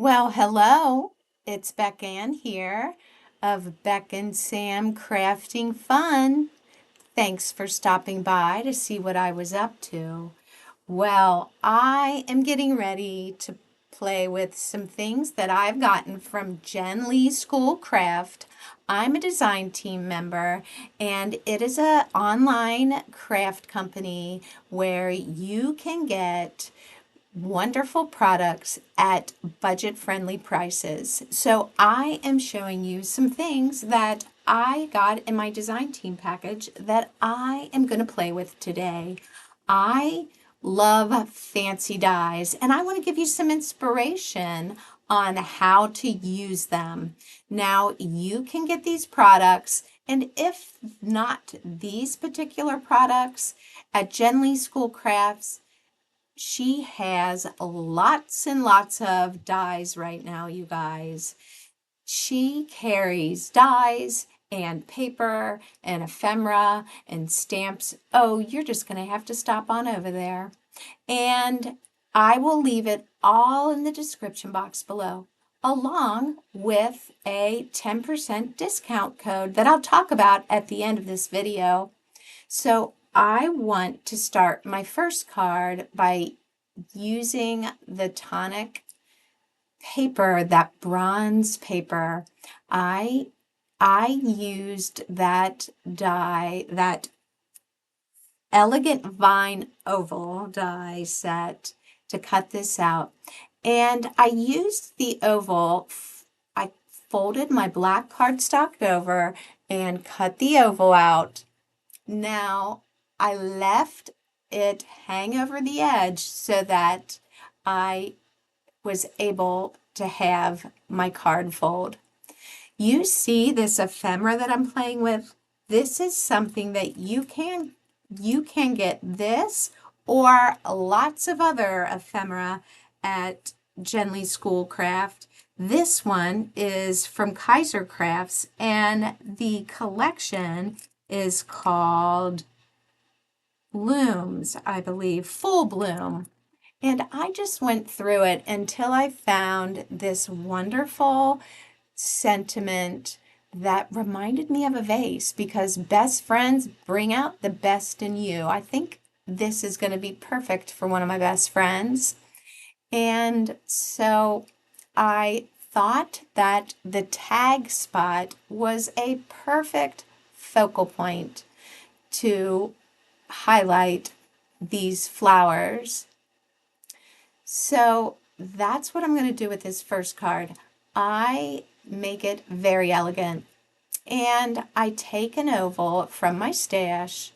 Well, hello. It's Beck Ann here of Beck and Sam Crafting Fun. Thanks for stopping by to see what I was up to. Well, I am getting ready to play with some things that I've gotten from Jenlee Schoolcraft. I'm a design team member, and it is an online craft company where you can get wonderful products at budget-friendly prices. So I am showing you some things that I got in my design team package that I am going to play with today. I love fancy dies, and I want to give you some inspiration on how to use them. Now, you can get these products, and if not these particular products, at Jenlee Schoolcrafts, she has lots and lots of dies right now, you guys. She carries dies and paper and ephemera and stamps. Oh, you're just going to have to stop on over there. And I will leave it all in the description box below, along with a 10% discount code that I'll talk about at the end of this video. So I want to start my first card by using the Tonic paper, that bronze paper. I used that die, that elegant vine oval die set to cut this out. And I used the oval, I folded my black cardstock over and cut the oval out. Now, I left it hang over the edge so that I was able to have my card fold. You see this ephemera that I'm playing with? This is something that you can get this or lots of other ephemera at Jenlee Schoolcraft. This one is from Kaiser Crafts, and the collection is called Blooms, I believe, Full Bloom. And I just went through it until I found this wonderful sentiment that reminded me of a vase, because best friends bring out the best in you. I think this is going to be perfect for one of my best friends. And so I thought that the tag spot was a perfect focal point to highlight these flowers. So that's what I'm going to do with this first card. I make it very elegant, and I take an oval from my stash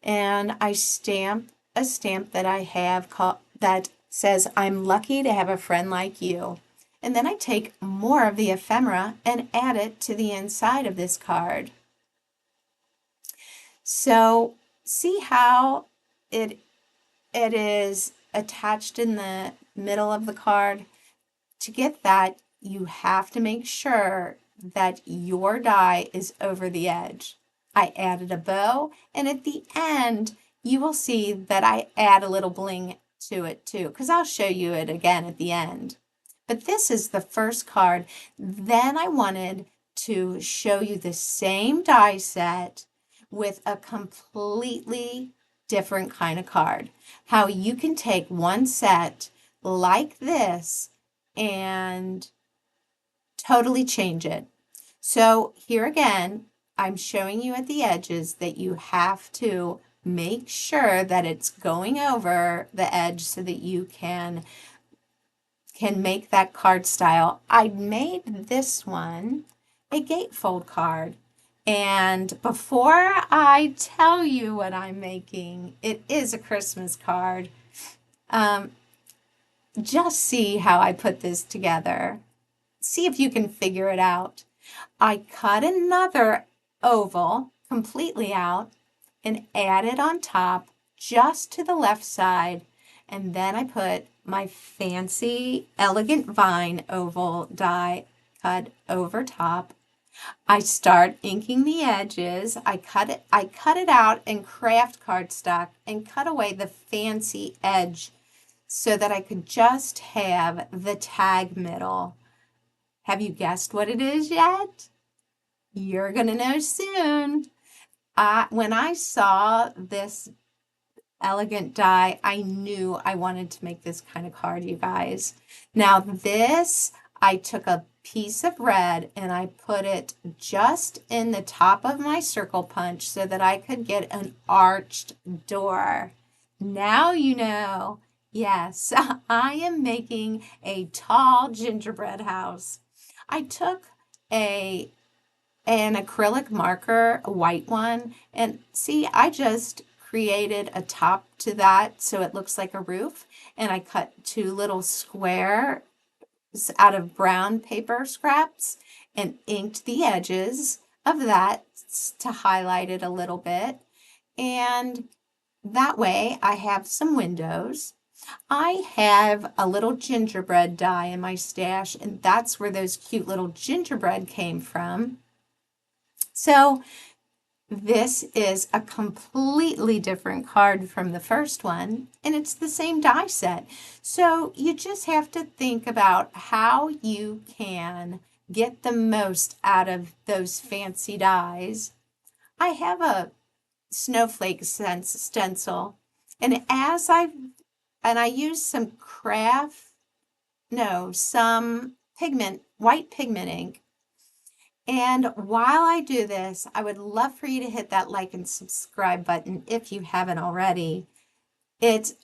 and I stamp a stamp that I have that says, "I'm lucky to have a friend like you." And then I take more of the ephemera and add it to the inside of this card. So see how it is attached in the middle of the card? To get that, you have to make sure that your die is over the edge. I added a bow, and at the end, you will see that I add a little bling to it too, because I'll show you it again at the end. But this is the first card. Then I wanted to show you the same die set with a completely different kind of card. How you can take one set like this and totally change it. So here again, I'm showing you at the edges that you have to make sure that it's going over the edge so that you can make that card style. I made this one a gatefold card. And before I tell you what I'm making, it is a Christmas card. Just see how I put this together. See if you can figure it out. I cut another oval completely out and add it on top just to the left side, and then I put my fancy elegant vine oval die cut over top. I start inking the edges. I cut it out in craft cardstock and cut away the fancy edge so that I could just have the tag middle. Have you guessed what it is yet? You're gonna know soon. When I saw this elegant die, I knew I wanted to make this kind of card, you guys. Now this, I took a piece of red and I put it just in the top of my circle punch so that I could get an arched door. Now you know. Yes, I am making a tall gingerbread house. I took a an acrylic marker, a white one, and see, I just created a top to that so it looks like a roof, and I cut 2 little squares out of brown paper scraps and inked the edges of that to highlight it a little bit, and that way I have some windows. I have a little gingerbread die in my stash, and that's where those cute little gingerbread came from. So this is a completely different card from the first one, and it's the same die set. So you just have to think about how you can get the most out of those fancy dies. I have a snowflake stencil, and I use some some pigment, white pigment ink. And while I do this, I would love for you to hit that like and subscribe button if you haven't already. It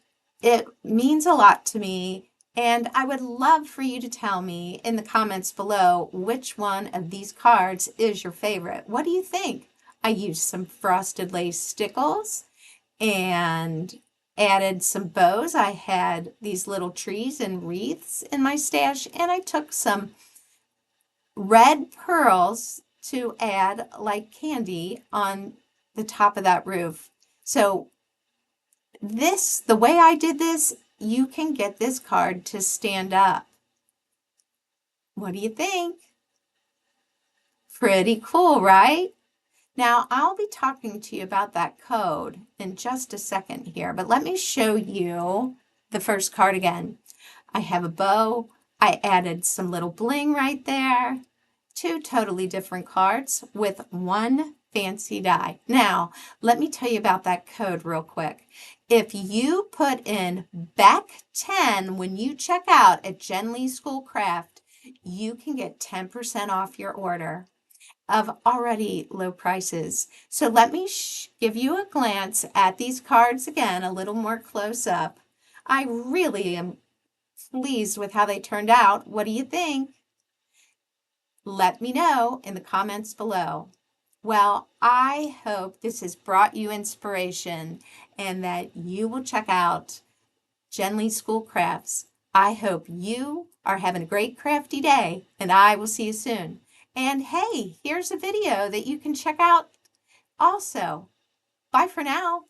means a lot to me, and I would love for you to tell me in the comments below which one of these cards is your favorite. What do you think? I used some frosted lace stickles and added some bows. I had these little trees and wreaths in my stash, and I took some red pearls to add like candy on the top of that roof. So the way I did this, you can get this card to stand up. What do you think? Pretty cool, right? Now, I'll be talking to you about that code in just a second here, but let me show you the first card again. I have a bow. I added some little bling right there. 2 totally different cards with 1 fancy die. Now, let me tell you about that code real quick. If you put in BECK10 when you check out at Jenlee Schoolcraft, you can get 10% off your order of already low prices. So let me give you a glance at these cards again, a little more close up. I really am pleased with how they turned out. What do you think? Let me know in the comments below. Well, I hope this has brought you inspiration and that you will check out Jenlee Schoolcrafts. I hope you are having a great crafty day, and I will see you soon. And hey, here's a video that you can check out also. Bye for now.